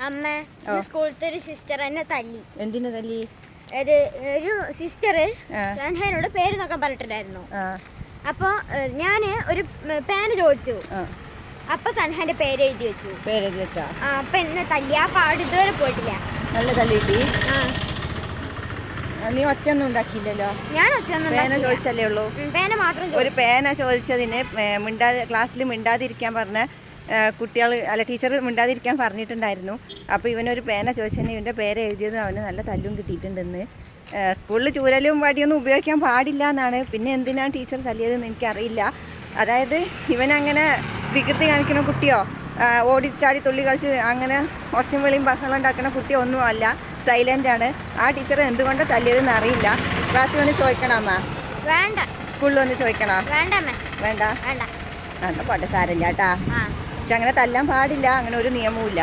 അമ്മ സ്കൂളത്തെ ഒരു സിസ്റ്റർ എന്നെ തല്ലി. എന്തിനു തല്ലി? ഒരു സിസ്റ്റർ സൻഹനോട് പേര് നോക്കാൻ പറഞ്ഞിട്ടുണ്ടായിരുന്നു. അപ്പോൾ ഞാൻ ഒരു പേന ചോദിച്ചു. അപ്പൊ സൻഹന്റെ പേര് എഴുതി വെച്ചു. അപ്പൊ എന്നെ തല്ലി. ആ പാട് ഇതുവരെ പോയിട്ടില്ല. നല്ല തല്ലിട്ടി. നീ ഒച്ചൊന്നും ഉണ്ടാക്കിയില്ലല്ലോ. ഞാൻ പേന ചോദിച്ചല്ലേ ഉള്ളൂ. പേന മാത്രം. ഒരു പേന ചോദിച്ചതിന് ക്ലാസ്സിൽ മിണ്ടാതിരിക്കാൻ പറഞ്ഞ കുട്ടികൾ അല്ല ടീച്ചർ മിണ്ടാതിരിക്കാൻ പറഞ്ഞിട്ടുണ്ടായിരുന്നു. അപ്പോൾ ഇവനൊരു പേന ചോദിച്ചതിന് ഇവൻ്റെ പേര് എഴുതിയത് അവന് നല്ല തല്ലും കിട്ടിയിട്ടുണ്ടെന്ന്. സ്കൂളിൽ ചൂരലും വടിയൊന്നും ഉപയോഗിക്കാൻ പാടില്ല എന്നാണ്. പിന്നെ എന്തിനാണ് ടീച്ചർ തല്ലിയതെന്ന് എനിക്കറിയില്ല. അതായത് ഇവനങ്ങനെ വികൃതി കാണിക്കുന്ന കുട്ടിയോ ഓടിച്ചാടി തുള്ളി കളിച്ച് അങ്ങനെ ഒച്ചയും വെളിയും ബഹളം ഉണ്ടാക്കുന്ന കുട്ടിയോ ഒന്നും അല്ല. സൈലൻ്റാണ്. ആ ടീച്ചർ എന്തുകൊണ്ട് തല്ലിയതെന്ന് അറിയില്ല. ക്ലാസ്സിൽ ഒന്ന് ചോദിക്കണമ്മ? വേണ്ട. സ്കൂളിൽ ഒന്ന് ചോദിക്കണോ? വേണ്ട. എന്നാ പോട്ടെ, സാരമില്ല കേട്ടാ. പക്ഷെ അങ്ങനെ തല്ലാൻ പാടില്ല, അങ്ങനെ ഒരു നിയമവും ഇല്ല.